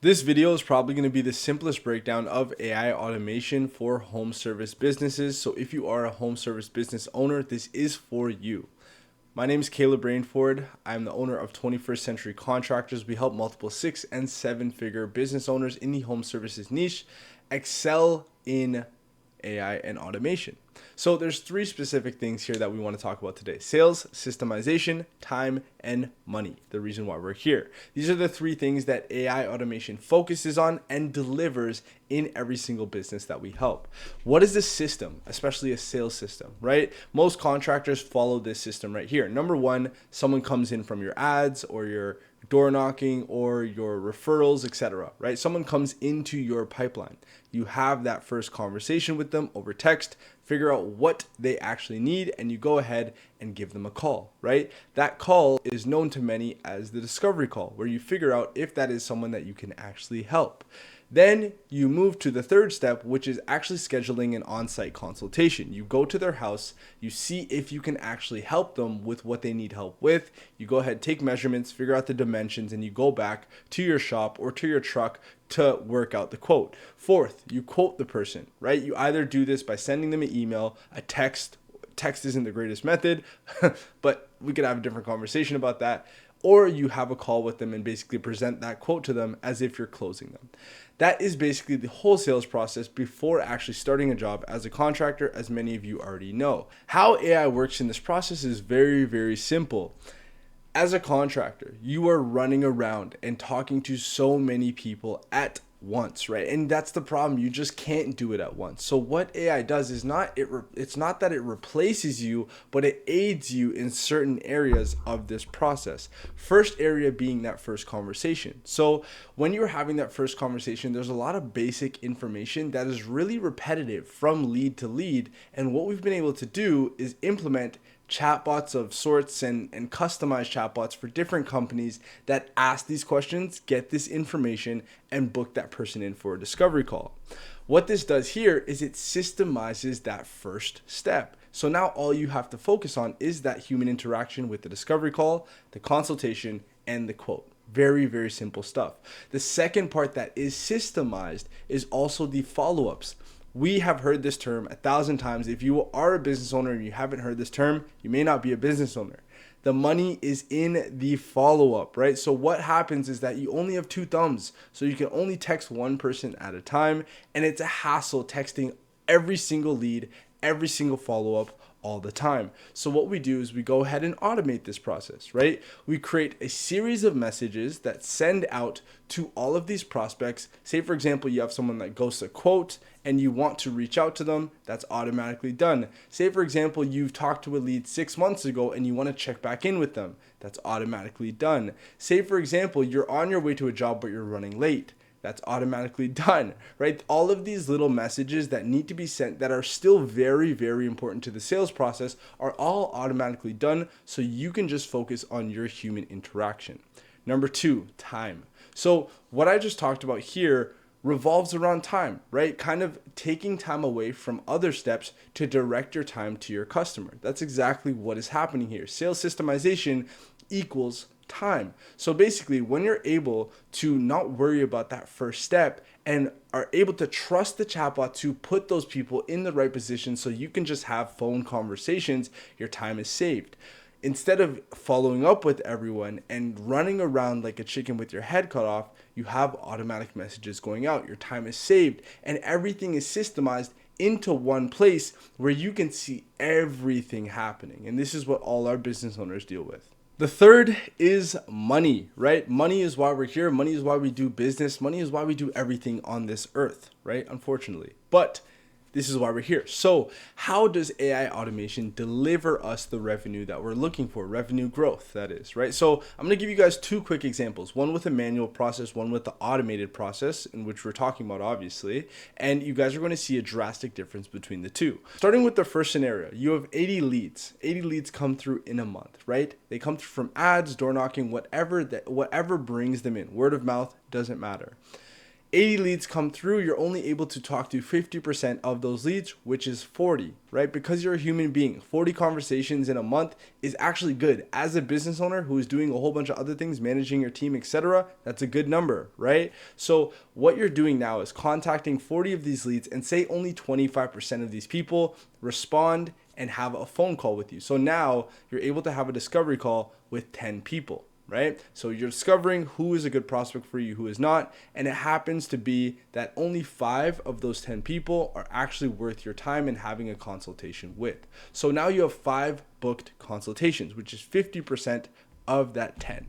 This video is probably going to be the simplest breakdown of AI automation for home service businesses. So if you are a home service business owner, this is for you. My name is Caleb Rainford. I'm the owner of 21st Century Contractors. We help multiple 6- and 7-figure business owners in the home services niche excel in AI and automation. So there's 3 specific things here that we want to talk about today: sales, systemization, time, and money. The reason why we're here. These are the 3 things that AI automation focuses on and delivers in every single business that we help. What is this system, especially a sales system, right? Most contractors follow this system right here. Number 1, someone comes in from your ads or your door knocking or your referrals, etc., right? Someone comes into your pipeline. You have that first conversation with them over text, figure out what they actually need, and you go ahead and give them a call, right? That call is known to many as the discovery call, where you figure out if that is someone that you can actually help. Then you move to the 3rd step, which is actually scheduling an on-site consultation. You go to their house, you see if you can actually help them with what they need help with. You go ahead, take measurements, figure out the dimensions, and you go back to your shop or to your truck to work out the quote. 4th, you quote the person, right? You either do this by sending them an email, a text. Text isn't the greatest method, but we could have a different conversation about that. Or you have a call with them and basically present that quote to them as if you're closing them. That is basically the whole sales process before actually starting a job as a contractor, as many of you already know. How AI works in this process is very, very simple. As a contractor, you are running around and talking to so many people at once, right? And that's the problem. You just can't do it at once. So what AI does is it's not that it replaces you, but it aids you in certain areas of this process. First area being that first conversation. So when you're having that first conversation, there's a lot of basic information that is really repetitive from lead to lead. And what we've been able to do is implement chatbots of sorts and customized chatbots for different companies that ask these questions, get this information, and book that person in for a discovery call. What this does here is it systemizes that first step. So now all you have to focus on is that human interaction with the discovery call, the consultation, and the quote. Very, very simple stuff. The second part that is systemized is also the follow-ups. We have heard this term 1,000 times. If you are a business owner and you haven't heard this term, you may not be a business owner. The money is in the follow-up, right? So what happens is that you only have 2 thumbs. So you can only text one person at a time. And it's a hassle texting every single lead, every single follow-up all the time. So what we do is we go ahead and automate this process, right? We create a series of messages that send out to all of these prospects. Say, for example, you have someone that ghosts a quote and you want to reach out to them, that's automatically done. Say, for example, you've talked to a lead 6 months ago and you want to check back in with them, that's automatically done. Say, for example, you're on your way to a job but you're running late. That's automatically done, right? All of these little messages that need to be sent that are still very, very important to the sales process are all automatically done, so you can just focus on your human interaction. Number 2, time. So what I just talked about here revolves around time, right? Kind of taking time away from other steps to direct your time to your customer. That's exactly what is happening here. Sales systemization equals time. So basically, when you're able to not worry about that first step and are able to trust the chatbot to put those people in the right position so you can just have phone conversations, your time is saved. Instead of following up with everyone and running around like a chicken with your head cut off, you have automatic messages going out. Your time is saved and everything is systemized into one place where you can see everything happening. And this is what all our business owners deal with. The third is money, right? Money is why we're here. Money is why we do business. Money is why we do everything on this earth, right? Unfortunately. But this is why we're here. So how does AI automation deliver us the revenue that we're looking for? Revenue growth, that is, right? So I'm going to give you guys 2 quick examples, one with a manual process, one with the automated process, in which we're talking about, obviously. And you guys are going to see a drastic difference between the 2. Starting with the first scenario, you have 80 leads. 80 leads come through in a month, right? They come through from ads, door knocking, whatever brings them in. Word of mouth, doesn't matter. 80 leads come through, you're only able to talk to 50% of those leads, which is 40, right? Because you're a human being, 40 conversations in a month is actually good. As a business owner who is doing a whole bunch of other things, managing your team, etc., that's a good number, right? So what you're doing now is contacting 40 of these leads, and say only 25% of these people respond and have a phone call with you. So now you're able to have a discovery call with 10 people. Right? So you're discovering who is a good prospect for you, who is not. And it happens to be that only 5 of those 10 people are actually worth your time and having a consultation with. So now you have 5 booked consultations, which is 50% of that 10.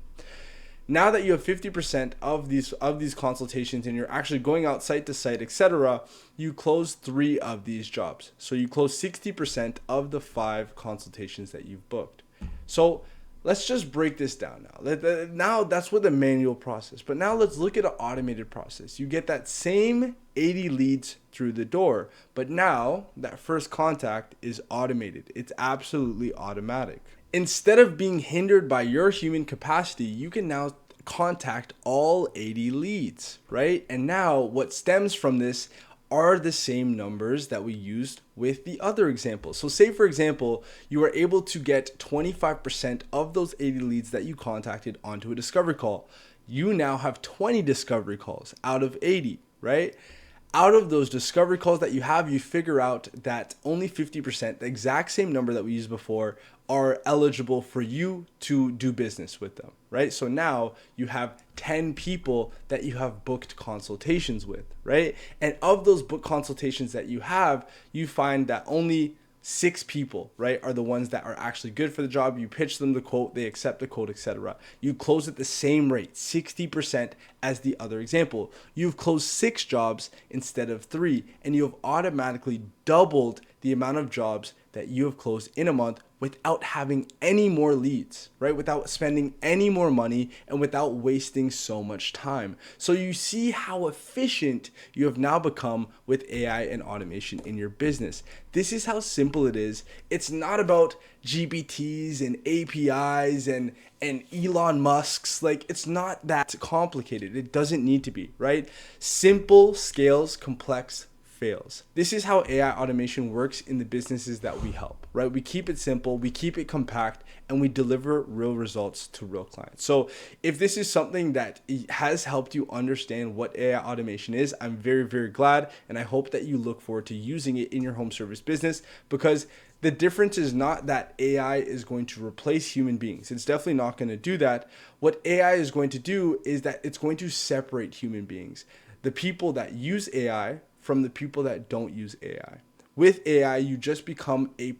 Now that you have 50% of these consultations and you're actually going out site to site, etc., you close 3 of these jobs. So you close 60% of the 5 consultations that you've booked. So let's just break this down now. Now that's with a manual process, but now let's look at an automated process. You get that same 80 leads through the door, but now that first contact is automated. It's absolutely automatic. Instead of being hindered by your human capacity, you can now contact all 80 leads, right? And now what stems from this are the same numbers that we used with the other examples. So say, for example, you were able to get 25% of those 80 leads that you contacted onto a discovery call. You now have 20 discovery calls out of 80, right? Out of those discovery calls that you have, you figure out that only 50%, the exact same number that we used before, are eligible for you to do business with them, right? So now you have 10 people that you have booked consultations with, right? And of those booked consultations that you have, you find that only 6 people, right, are the ones that are actually good for the job. You pitch them the quote, they accept the quote, etc. You close at the same rate, 60% as the other example. You've closed 6 jobs instead of 3, and you have automatically doubled the amount of jobs that you have closed in a month without having any more leads, right? Without spending any more money and without wasting so much time. So you see how efficient you have now become with AI and automation in your business. This is how simple it is. It's not about GPTs and APIs and Elon Musk's. Like, it's not that complicated. It doesn't need to be, right? Simple scales, complex fails. This is how AI automation works in the businesses that we help, right? We keep it simple, we keep it compact, and we deliver real results to real clients. So if this is something that has helped you understand what AI automation is, I'm very, very glad. And I hope that you look forward to using it in your home service business, because the difference is not that AI is going to replace human beings. It's definitely not going to do that. What AI is going to do is that it's going to separate human beings. The people that use AI from the people that don't use AI. With AI, you just become a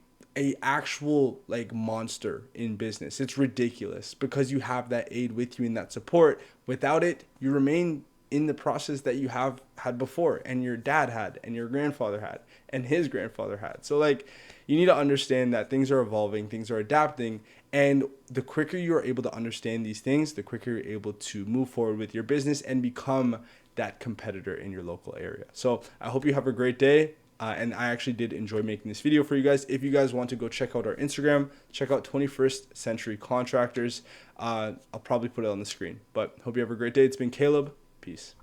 actual like monster in business. It's ridiculous because you have that aid with you and that support. Without it, you remain in the process that you have had before, and your dad had, and your grandfather had, and his grandfather had. So like, you need to understand that things are evolving, things are adapting, and the quicker you are able to understand these things, the quicker you're able to move forward with your business and become that competitor in your local area. So I hope you have a great day. And I actually did enjoy making this video for you guys. If you guys want to go check out our Instagram, check out 21st Century Contractors. I'll probably put it on the screen. But hope you have a great day. It's been Caleb. Peace.